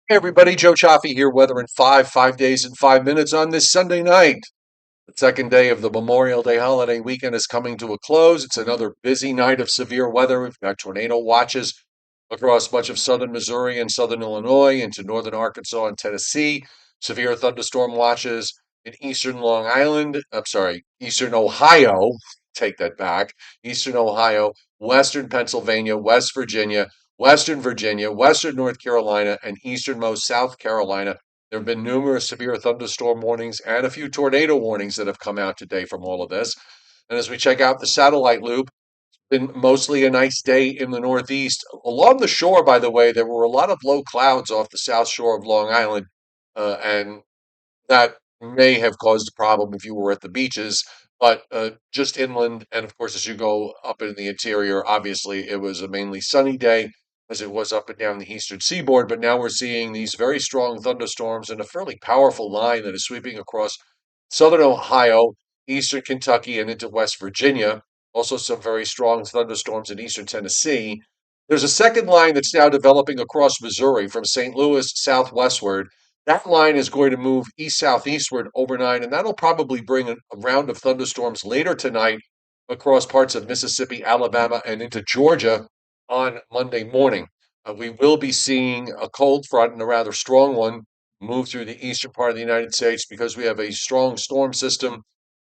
Hey everybody, Joe Cioffi here, weather in 5 days and 5 minutes on this Sunday night. The second day of the Memorial Day holiday weekend is coming to a close. It's another busy night of severe weather. We've got tornado watches across much of southern Missouri and southern Illinois into northern Arkansas and Tennessee. Severe thunderstorm watches in eastern Long Island. I'm sorry, eastern Ohio. Take that back. Eastern Ohio, western Pennsylvania, West Virginia, western North Carolina, and easternmost South Carolina. There have been numerous severe thunderstorm warnings and a few tornado warnings that have come out today from all of this. And as we check out the satellite loop, been mostly a nice day in the Northeast. Along the shore, by the way, there were a lot of low clouds off the south shore of Long Island, and that may have caused a problem if you were at the beaches. But just inland, and of course, as you go up in the interior, obviously it was a mainly sunny day as it was up and down the eastern seaboard. But now we're seeing these very strong thunderstorms and a fairly powerful line that is sweeping across southern Ohio, eastern Kentucky, and into West Virginia. Also, some very strong thunderstorms in eastern Tennessee. There's a second line that's now developing across Missouri from St. Louis southwestward. That line is going to move east southeastward overnight, and that'll probably bring a round of thunderstorms later tonight across parts of Mississippi, Alabama, and into Georgia on Monday morning. We will be seeing a cold front and a rather strong one move through the eastern part of the United States because we have a strong storm system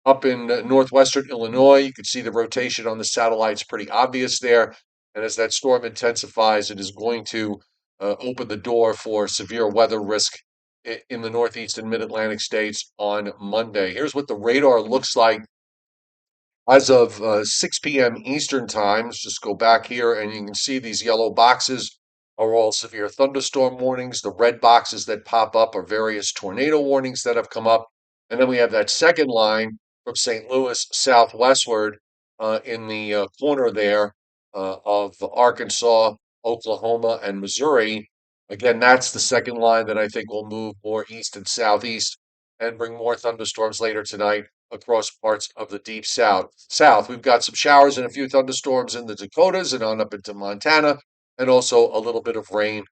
up in northwestern Illinois. You can see the rotation on the satellites pretty obvious there. And as that storm intensifies, it is going to open the door for severe weather risk in the Northeast and Mid Atlantic states on Monday. Here's what the radar looks like as of 6 p.m. Eastern time. Let's just go back here, and you can see these yellow boxes are all severe thunderstorm warnings. The red boxes that pop up are various tornado warnings that have come up. And then we have that second line from St. Louis southwestward in the corner there of Arkansas, Oklahoma, and Missouri. Again, that's the second line that I think will move more east and southeast and bring more thunderstorms later tonight across parts of the deep south. We've got some showers and a few thunderstorms in the Dakotas and on up into Montana, and also a little bit of rain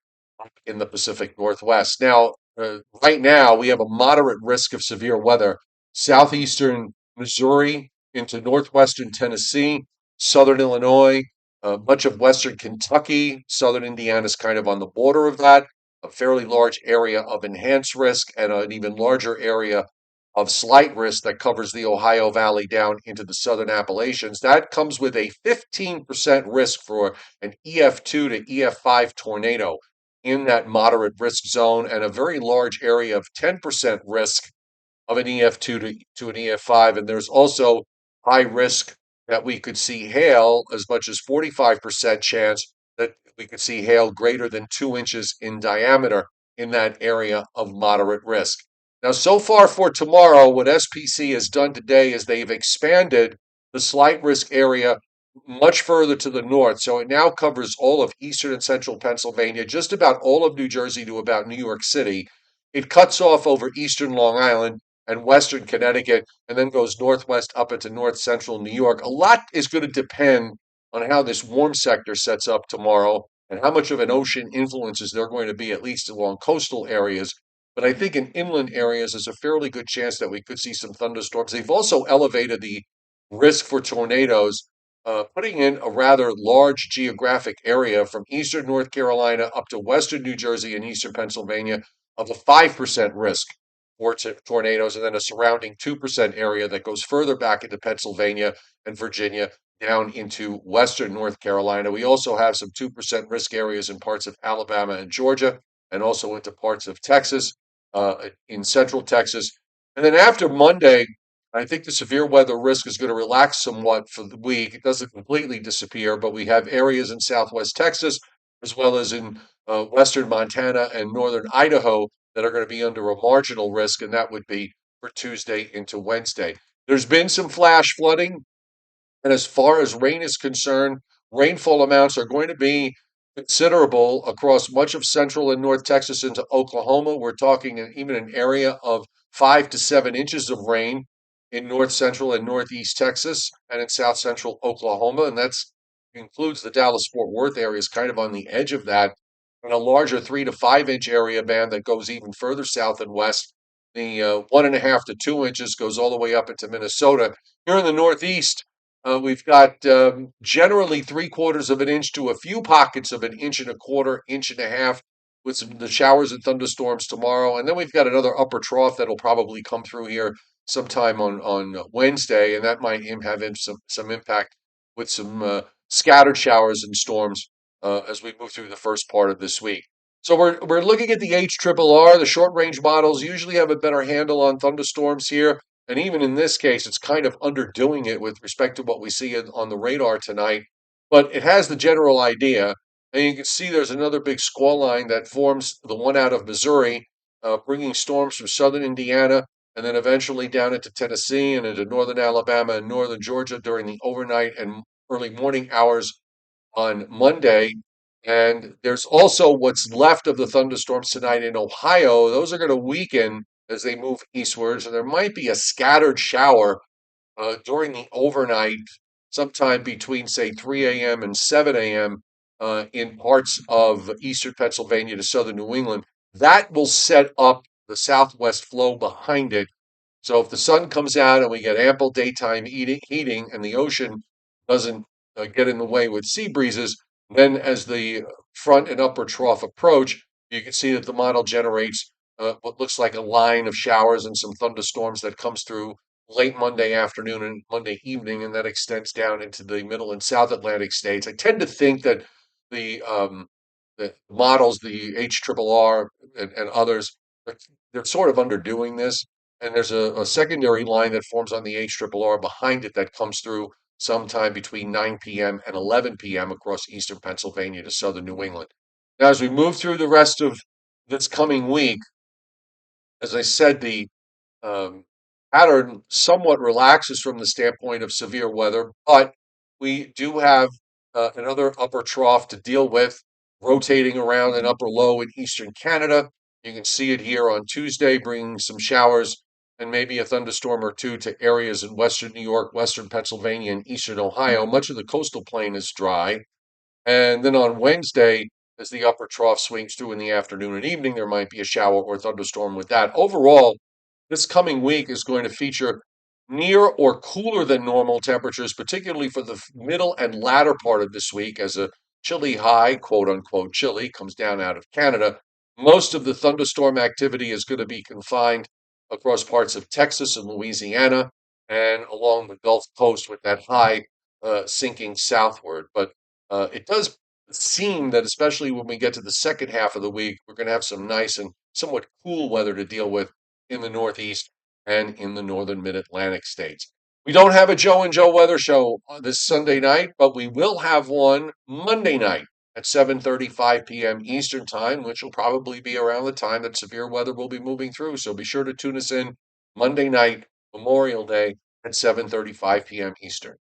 up in the Pacific Northwest. Now, right now, we have a moderate risk of severe weather. Southeastern Missouri into northwestern Tennessee, southern Illinois, much of western Kentucky, southern Indiana is kind of on the border of that. A fairly large area of enhanced risk and an even larger area of slight risk that covers the Ohio Valley down into the southern Appalachians. That comes with a 15% risk for an EF2 to EF5 tornado in that moderate risk zone, and a very large area of 10% risk of an EF2 to an EF5. And there's also high risk that we could see hail, as much as 45% chance that we could see hail greater than 2 inches in diameter in that area of moderate risk. Now, so far for tomorrow, what SPC has done today is they've expanded the slight risk area much further to the north. So it now covers all of eastern and central Pennsylvania, just about all of New Jersey to about New York City. It cuts off over eastern Long Island and western Connecticut, and then goes northwest up into north central New York. A lot is going to depend on how this warm sector sets up tomorrow and how much of an ocean influences there are going to be, at least along coastal areas. But I think in inland areas, there's a fairly good chance that we could see some thunderstorms. They've also elevated the risk for tornadoes, putting in a rather large geographic area from eastern North Carolina up to western New Jersey and eastern Pennsylvania of a 5% risk for tornadoes, and then a surrounding 2% area that goes further back into Pennsylvania and Virginia down into western North Carolina. We also have some 2% risk areas in parts of Alabama and Georgia, and also into parts of Texas, in central Texas. And then after Monday, I think the severe weather risk is going to relax somewhat for the week. It doesn't completely disappear, but we have areas in southwest Texas as well as in western Montana and northern Idaho that are going to be under a marginal risk, and that would be for Tuesday into Wednesday. There's been some flash flooding, and as far as rain is concerned, rainfall amounts are going to be considerable across much of central and north Texas into Oklahoma. We're talking even an area of 5 to 7 inches of rain in north central and northeast Texas and in south central Oklahoma. And that's includes the Dallas Fort Worth areas kind of on the edge of that. and a larger 3 to 5 inch area band that goes even further south and west. The 1.5 to 2 inches goes all the way up into Minnesota. Here in the Northeast, we've got generally 3/4 of an inch to a few pockets of an inch and a quarter, inch and a half, with the showers and thunderstorms tomorrow. And then we've got another upper trough that'll probably come through here sometime on Wednesday, and that might have some impact with some scattered showers and storms as we move through the first part of this week. So we're looking at the HRRR. The short range models usually have a better handle on thunderstorms here, and even in this case, it's kind of underdoing it with respect to what we see on the radar tonight. But it has the general idea, and you can see there's another big squall line that forms the one out of Missouri, bringing storms from southern Indiana and then eventually down into Tennessee and into northern Alabama and northern Georgia during the overnight and early morning hours on Monday. And there's also what's left of the thunderstorms tonight in Ohio. Those are going to weaken as they move eastwards, and there might be a scattered shower during the overnight, sometime between, say, 3 a.m. and 7 a.m. In parts of eastern Pennsylvania to southern New England. That will set up the southwest flow behind it. So if the sun comes out and we get ample daytime heating and the ocean doesn't get in the way with sea breezes, then as the front and upper trough approach, you can see that the model generates what looks like a line of showers and some thunderstorms that comes through late Monday afternoon and Monday evening, and that extends down into the middle and South Atlantic states. I tend to think that the models, the HRRR and others, they're, they're sort of underdoing this. And there's a secondary line that forms on the HRRR behind it that comes through sometime between 9 p.m. and 11 p.m. across eastern Pennsylvania to southern New England. Now, as we move through the rest of this coming week, as I said, the um, pattern somewhat relaxes from the standpoint of severe weather, but we do have another upper trough to deal with, rotating around an upper low in eastern Canada. You can see it here on Tuesday, bringing some showers and maybe a thunderstorm or two to areas in western New York, western Pennsylvania, and eastern Ohio. Much of the coastal plain is dry. And then on Wednesday, as the upper trough swings through in the afternoon and evening, there might be a shower or thunderstorm with that. Overall, this coming week is going to feature near or cooler than normal temperatures, particularly for the middle and latter part of this week, as a chilly high, quote unquote, chilly, comes down out of Canada. Most of the thunderstorm activity is going to be confined across parts of Texas and Louisiana and along the Gulf Coast with that high sinking southward. But it does seem that, especially when we get to the second half of the week, we're going to have some nice and somewhat cool weather to deal with in the Northeast and in the northern mid-Atlantic states. We don't have a Joe and Joe weather show this Sunday night, but we will have one Monday night at 7:35 p.m. Eastern Time, which will probably be around the time that severe weather will be moving through. So be sure to tune us in Monday night, Memorial Day at 7:35 p.m. Eastern.